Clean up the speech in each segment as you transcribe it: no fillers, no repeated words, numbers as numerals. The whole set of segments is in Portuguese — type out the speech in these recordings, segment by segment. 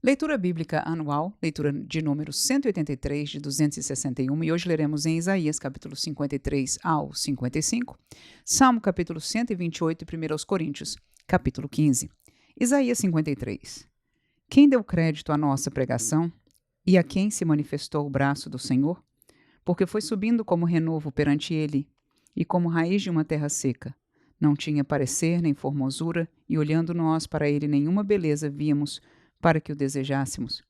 Leitura bíblica anual, leitura de número 183 de 261, e hoje leremos em Isaías capítulo 53 ao 55, Salmo capítulo 128 e 1 aos Coríntios, capítulo 15. Isaías 53. Quem deu crédito à nossa pregação e a quem se manifestou o braço do Senhor? Porque foi subindo como renovo perante ele e como raiz de uma terra seca. Não tinha parecer nem formosura, e olhando nós para ele nenhuma beleza víamos para que o desejássemos.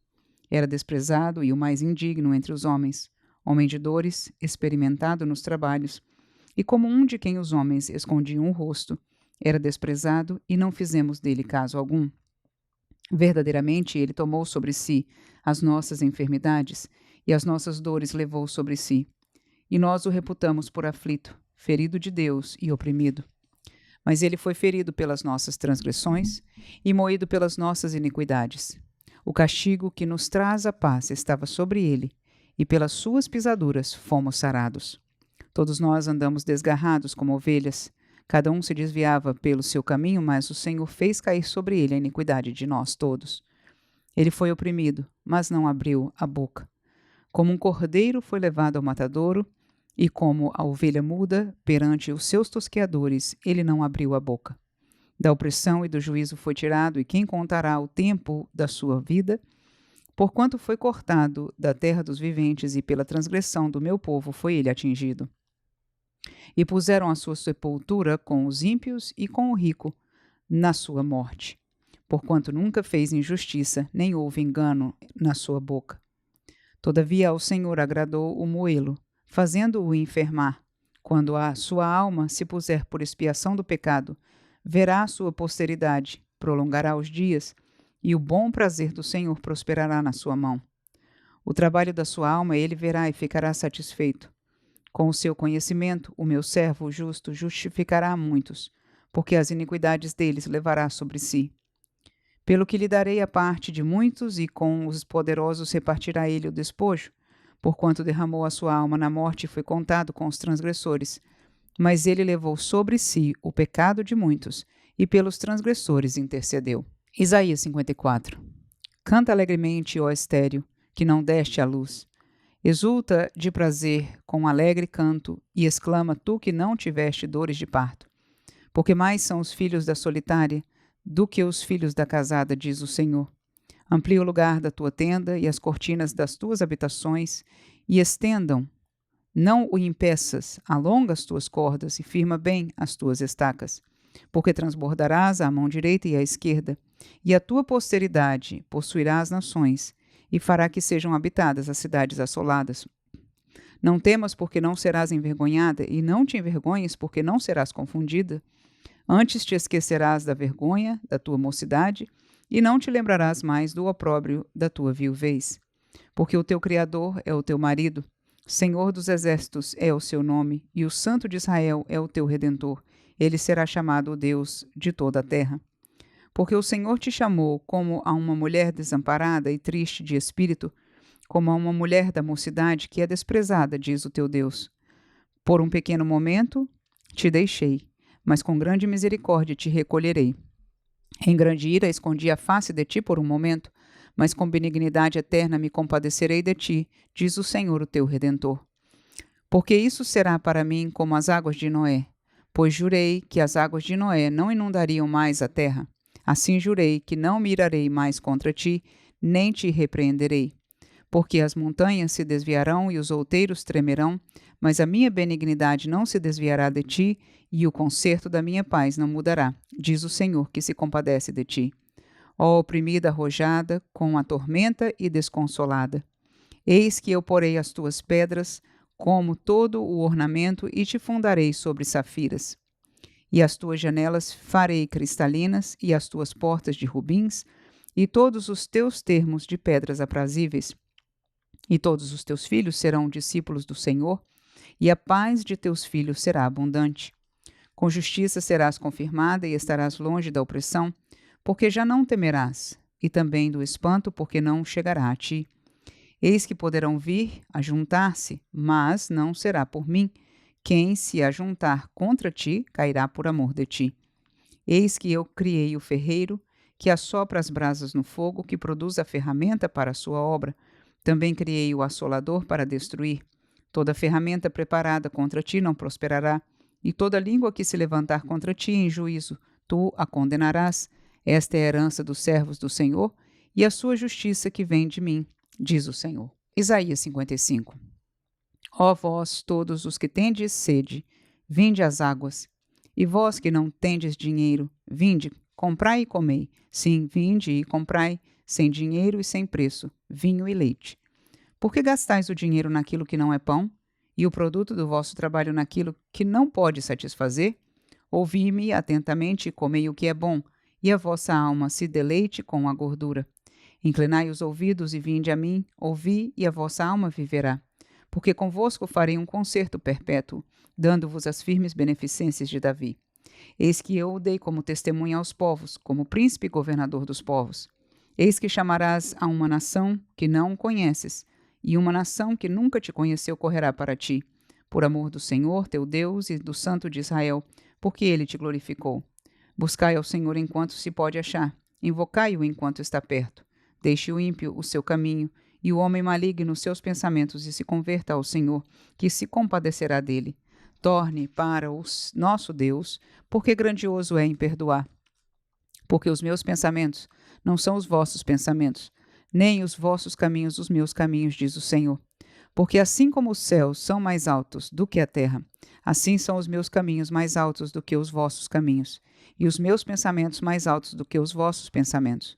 Era desprezado e o mais indigno entre os homens, homem de dores, experimentado nos trabalhos, e como um de quem os homens escondiam o rosto, era desprezado e não fizemos dele caso algum. Verdadeiramente ele tomou sobre si as nossas enfermidades e as nossas dores levou sobre si. E nós o reputamos por aflito, ferido de Deus e oprimido. Mas ele foi ferido pelas nossas transgressões e moído pelas nossas iniquidades. O castigo que nos traz a paz estava sobre ele, e pelas suas pisaduras fomos sarados. Todos nós andamos desgarrados como ovelhas, cada um se desviava pelo seu caminho, mas o Senhor fez cair sobre ele a iniquidade de nós todos. Ele foi oprimido, mas não abriu a boca. Como um cordeiro foi levado ao matadouro, e como a ovelha muda perante os seus tosqueadores, ele não abriu a boca. Da opressão e do juízo foi tirado, e quem contará o tempo da sua vida? Porquanto foi cortado da terra dos viventes, e pela transgressão do meu povo foi ele atingido. E puseram a sua sepultura com os ímpios e com o rico na sua morte. Porquanto nunca fez injustiça, nem houve engano na sua boca. Todavia ao Senhor agradou o moê-lo, fazendo-o enfermar. Quando a sua alma se puser por expiação do pecado, verá a sua posteridade, prolongará os dias, e o bom prazer do Senhor prosperará na sua mão. O trabalho da sua alma ele verá e ficará satisfeito. Com o seu conhecimento, o meu servo justo justificará a muitos, porque as iniquidades deles levará sobre si. Pelo que lhe darei a parte de muitos, e com os poderosos repartirá ele o despojo, porquanto derramou a sua alma na morte e foi contado com os transgressores. Mas ele levou sobre si o pecado de muitos, e pelos transgressores intercedeu. Isaías 54. Canta alegremente, ó estéril, que não deste à luz. Exulta de prazer com alegre canto, e exclama tu que não tiveste dores de parto. Porque mais são os filhos da solitária do que os filhos da casada, diz o Senhor. Amplie o lugar da tua tenda e as cortinas das tuas habitações, e estendam. Não o impeças, alonga as tuas cordas e firma bem as tuas estacas. Porque transbordarás à mão direita e à esquerda, e a tua posteridade possuirá as nações, e fará que sejam habitadas as cidades assoladas. Não temas, porque não serás envergonhada, e não te envergonhes, porque não serás confundida. Antes te esquecerás da vergonha da tua mocidade, e não te lembrarás mais do opróbrio da tua viuvez. Porque o teu Criador é o teu marido, Senhor dos exércitos é o seu nome, e o Santo de Israel é o teu Redentor. Ele será chamado o Deus de toda a terra. Porque o Senhor te chamou como a uma mulher desamparada e triste de espírito, como a uma mulher da mocidade que é desprezada, diz o teu Deus. Por um pequeno momento te deixei, mas com grande misericórdia te recolherei. Em grande ira escondi a face de ti por um momento, mas com benignidade eterna me compadecerei de ti, diz o Senhor, o teu Redentor. Porque isso será para mim como as águas de Noé, pois jurei que as águas de Noé não inundariam mais a terra. Assim jurei que não me irarei mais contra ti, nem te repreenderei. Porque as montanhas se desviarão e os outeiros tremerão, mas a minha benignidade não se desviará de ti, e o conserto da minha paz não mudará, diz o Senhor que se compadece de ti. Ó oprimida, arrojada, com a tormenta e desconsolada. Eis que eu porei as tuas pedras como todo o ornamento e te fundarei sobre safiras. E as tuas janelas farei cristalinas e as tuas portas de rubins e todos os teus termos de pedras aprazíveis. E todos os teus filhos serão discípulos do Senhor, e a paz de teus filhos será abundante. Com justiça serás confirmada e estarás longe da opressão, porque já não temerás, e também do espanto, porque não chegará a ti. Eis que poderão vir a juntar-se, mas não será por mim. Quem se ajuntar contra ti cairá por amor de ti. Eis que eu criei o ferreiro, que assopra as brasas no fogo, que produz a ferramenta para a sua obra. Também criei o assolador para destruir. Toda ferramenta preparada contra ti não prosperará, e toda língua que se levantar contra ti em juízo, tu a condenarás. Esta é a herança dos servos do Senhor, e a sua justiça que vem de mim, diz o Senhor. Isaías 55. Ó vós, todos os que tendes sede, vinde às águas. E vós que não tendes dinheiro, vinde, comprai e comei. Sim, vinde e comprai, sem dinheiro e sem preço, vinho e leite. Por que gastais o dinheiro naquilo que não é pão, e o produto do vosso trabalho naquilo que não pode satisfazer? Ouvi-me atentamente e comei o que é bom, e a vossa alma se deleite com a gordura. Inclinai os ouvidos e vinde a mim, ouvi, e a vossa alma viverá. Porque convosco farei um concerto perpétuo, dando-vos as firmes beneficências de Davi. Eis que eu o dei como testemunha aos povos, como príncipe e governador dos povos. Eis que chamarás a uma nação que não conheces, e uma nação que nunca te conheceu correrá para ti, por amor do Senhor teu Deus e do Santo de Israel, porque ele te glorificou. Buscai ao Senhor enquanto se pode achar, invocai-o enquanto está perto. Deixe o ímpio o seu caminho, e o homem maligno os seus pensamentos, e se converta ao Senhor, que se compadecerá dele. Torne para o nosso Deus, porque grandioso é em perdoar. Porque os meus pensamentos não são os vossos pensamentos, nem os vossos caminhos os meus caminhos, diz o Senhor. Porque assim como os céus são mais altos do que a terra, assim são os meus caminhos mais altos do que os vossos caminhos, e os meus pensamentos mais altos do que os vossos pensamentos.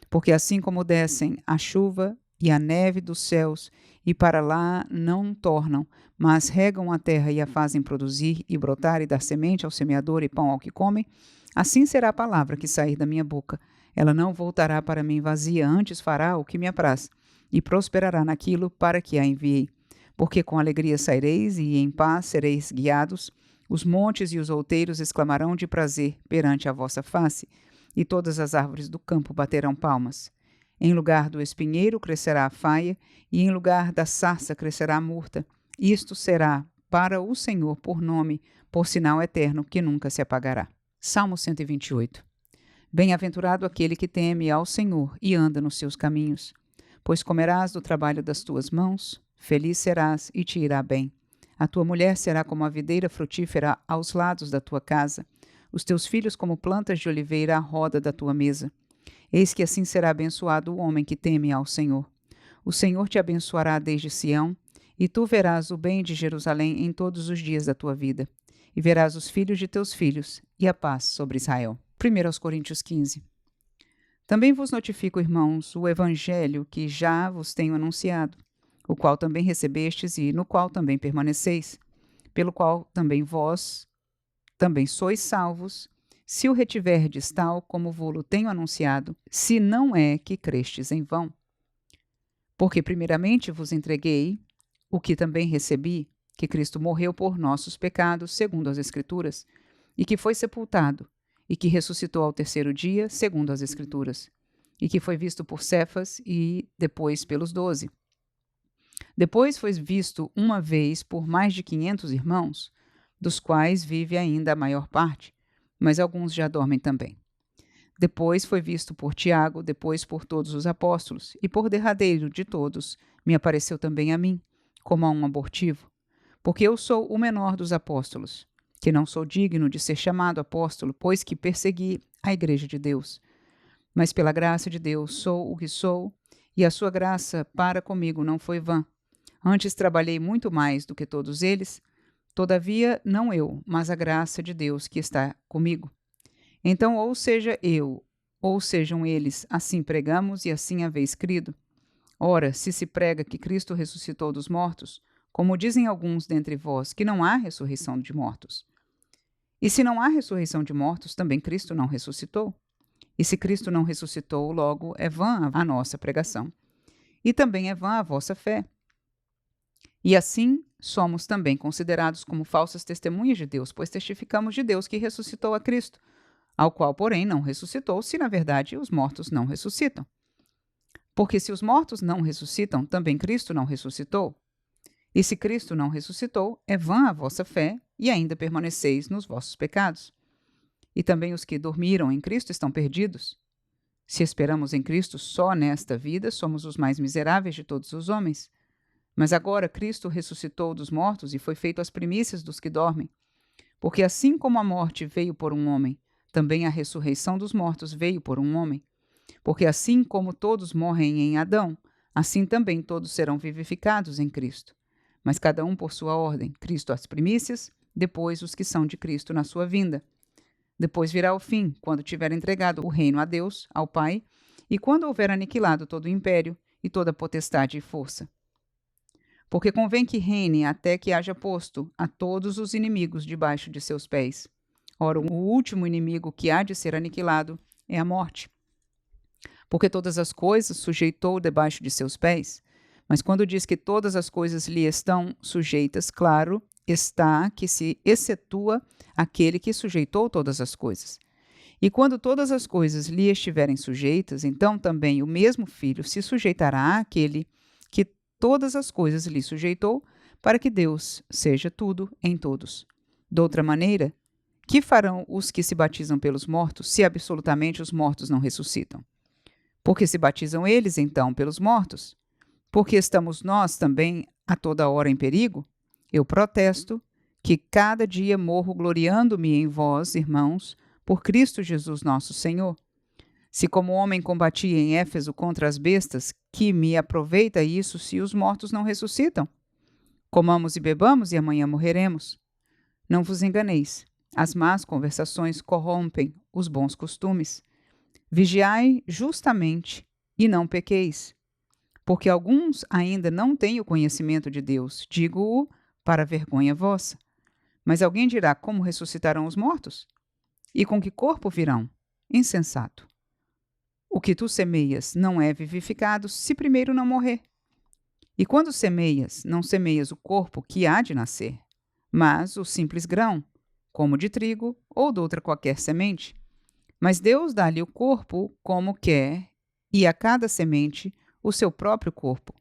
Porque assim como descem a chuva e a neve dos céus, e para lá não tornam, mas regam a terra e a fazem produzir e brotar e dar semente ao semeador e pão ao que come, assim será a palavra que sair da minha boca. Ela não voltará para mim vazia, antes fará o que me apraz, e prosperará naquilo para que a enviei. Porque com alegria saireis e em paz sereis guiados, os montes e os outeiros exclamarão de prazer perante a vossa face, e todas as árvores do campo baterão palmas. Em lugar do espinheiro crescerá a faia, e em lugar da sarça crescerá a murta. Isto será para o Senhor por nome, por sinal eterno que nunca se apagará. Salmo 128. Bem-aventurado aquele que teme ao Senhor e anda nos seus caminhos. Pois comerás do trabalho das tuas mãos, feliz serás e te irá bem. A tua mulher será como a videira frutífera aos lados da tua casa, os teus filhos como plantas de oliveira à roda da tua mesa. Eis que assim será abençoado o homem que teme ao Senhor. O Senhor te abençoará desde Sião, e tu verás o bem de Jerusalém em todos os dias da tua vida, e verás os filhos de teus filhos, e a paz sobre Israel. 1 Coríntios 15. Também vos notifico, irmãos, o evangelho que já vos tenho anunciado, o qual também recebestes e no qual também permaneceis, pelo qual também vós também sois salvos, se o retiverdes tal como vô-lo tenho anunciado, se não é que crestes em vão. Porque primeiramente vos entreguei o que também recebi, que Cristo morreu por nossos pecados, segundo as Escrituras, e que foi sepultado, e que ressuscitou ao terceiro dia, segundo as Escrituras, e que foi visto por Cefas e depois pelos 12. Depois foi visto uma vez por mais de 500 irmãos, dos quais vive ainda a maior parte, mas alguns já dormem também. Depois foi visto por Tiago, depois por todos os apóstolos, e por derradeiro de todos me apareceu também a mim, como a um abortivo, porque eu sou o menor dos apóstolos, que não sou digno de ser chamado apóstolo, pois que persegui a igreja de Deus. Mas pela graça de Deus sou o que sou, e a sua graça para comigo não foi vã. Antes trabalhei muito mais do que todos eles, todavia não eu, mas a graça de Deus que está comigo. Então, ou seja eu, ou sejam eles, assim pregamos e assim haveis crido. Ora, se prega que Cristo ressuscitou dos mortos, como dizem alguns dentre vós, que não há ressurreição de mortos. E se não há ressurreição de mortos, também Cristo não ressuscitou. E se Cristo não ressuscitou, logo é vã a nossa pregação. E também é vã a vossa fé. E assim somos também considerados como falsas testemunhas de Deus, pois testificamos de Deus que ressuscitou a Cristo, ao qual, porém, não ressuscitou, se na verdade os mortos não ressuscitam. Porque se os mortos não ressuscitam, também Cristo não ressuscitou. E se Cristo não ressuscitou, é vã a vossa fé e ainda permaneceis nos vossos pecados. E também os que dormiram em Cristo estão perdidos. Se esperamos em Cristo só nesta vida, somos os mais miseráveis de todos os homens. Mas agora Cristo ressuscitou dos mortos e foi feito as primícias dos que dormem. Porque assim como a morte veio por um homem, também a ressurreição dos mortos veio por um homem. Porque assim como todos morrem em Adão, assim também todos serão vivificados em Cristo. Mas cada um por sua ordem, Cristo as primícias, depois os que são de Cristo na sua vinda. Depois virá o fim, quando tiver entregado o reino a Deus, ao Pai, e quando houver aniquilado todo o império e toda potestade e força. Porque convém que reine até que haja posto a todos os inimigos debaixo de seus pés. Ora, o último inimigo que há de ser aniquilado é a morte. Porque todas as coisas sujeitou debaixo de seus pés. Mas quando diz que todas as coisas lhe estão sujeitas, claro está que se excetua aquele que sujeitou todas as coisas. E quando todas as coisas lhe estiverem sujeitas, então também o mesmo Filho se sujeitará àquele que todas as coisas lhe sujeitou, para que Deus seja tudo em todos. De outra maneira, que farão os que se batizam pelos mortos, se absolutamente os mortos não ressuscitam? Porque se batizam eles, então, pelos mortos? Porque estamos nós também a toda hora em perigo? Eu protesto que cada dia morro gloriando-me em vós, irmãos, por Cristo Jesus nosso Senhor. Se como homem combati em Éfeso contra as bestas, que me aproveita isso se os mortos não ressuscitam? Comamos e bebamos e amanhã morreremos. Não vos enganeis, as más conversações corrompem os bons costumes. Vigiai justamente e não pequeis, porque alguns ainda não têm o conhecimento de Deus, digo-o para vergonha vossa. Mas alguém dirá: como ressuscitarão os mortos? E com que corpo virão? Insensato. O que tu semeias não é vivificado, se primeiro não morrer. E quando semeias, não semeias o corpo que há de nascer, mas o simples grão, como de trigo ou de outra qualquer semente. Mas Deus dá-lhe o corpo como quer, e a cada semente o seu próprio corpo.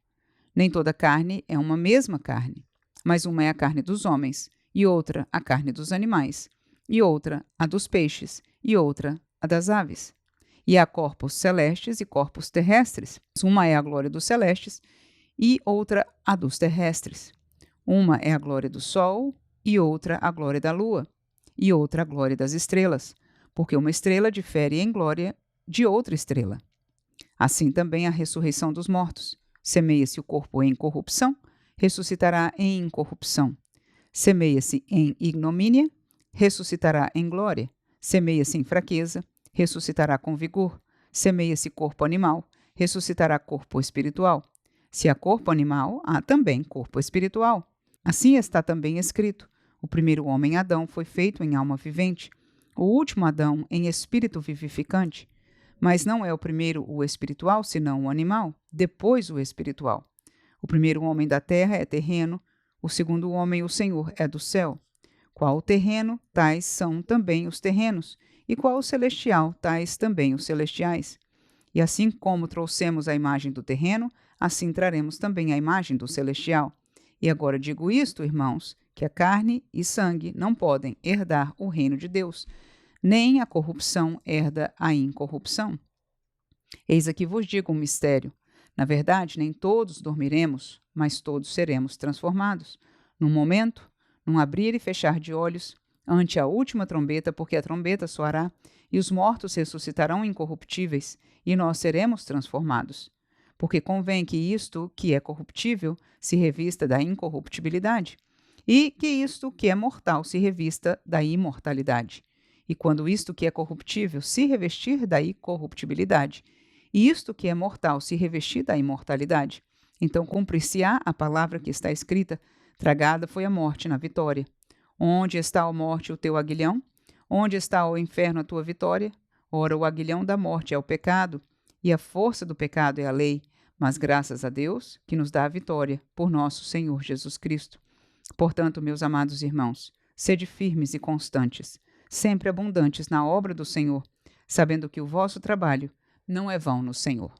Nem toda carne é uma mesma carne, mas uma é a carne dos homens, e outra a carne dos animais, e outra a dos peixes, e outra a das aves. E há corpos celestes e corpos terrestres. Uma é a glória dos celestes, e outra a dos terrestres. Uma é a glória do sol, e outra a glória da lua, e outra a glória das estrelas, porque uma estrela difere em glória de outra estrela. Assim também a ressurreição dos mortos. Semeia-se o corpo em corrupção, ressuscitará em incorrupção. Semeia-se em ignomínia, ressuscitará em glória. Semeia-se em fraqueza, ressuscitará com vigor. Semeia-se corpo animal, ressuscitará corpo espiritual. Se há corpo animal, há também corpo espiritual. Assim está também escrito: o primeiro homem Adão foi feito em alma vivente, o último Adão em espírito vivificante. Mas não é o primeiro o espiritual, senão o animal, depois o espiritual. O primeiro homem da terra é terreno, o segundo homem, o Senhor, é do céu. Qual o terreno, tais são também os terrenos, e qual o celestial, tais também os celestiais. E assim como trouxemos a imagem do terreno, assim traremos também a imagem do celestial. E agora digo isto, irmãos, que a carne e sangue não podem herdar o reino de Deus, nem a corrupção herda a incorrupção. Eis aqui vos digo um mistério. Na verdade, nem todos dormiremos, mas todos seremos transformados. Num momento, num abrir e fechar de olhos, ante a última trombeta, porque a trombeta soará, e os mortos ressuscitarão incorruptíveis, e nós seremos transformados. Porque convém que isto que é corruptível se revista da incorruptibilidade, e que isto que é mortal se revista da imortalidade. E quando isto que é corruptível se revestir da incorruptibilidade, e isto que é mortal se revestir da imortalidade, então cumprir-se-á a palavra que está escrita: tragada foi a morte na vitória. Onde está, ó morte, o teu aguilhão? Onde está, ó inferno, a tua vitória? Ora, o aguilhão da morte é o pecado, e a força do pecado é a lei, mas graças a Deus que nos dá a vitória por nosso Senhor Jesus Cristo. Portanto, meus amados irmãos, sede firmes e constantes, sempre abundantes na obra do Senhor, sabendo que o vosso trabalho não é vão no Senhor.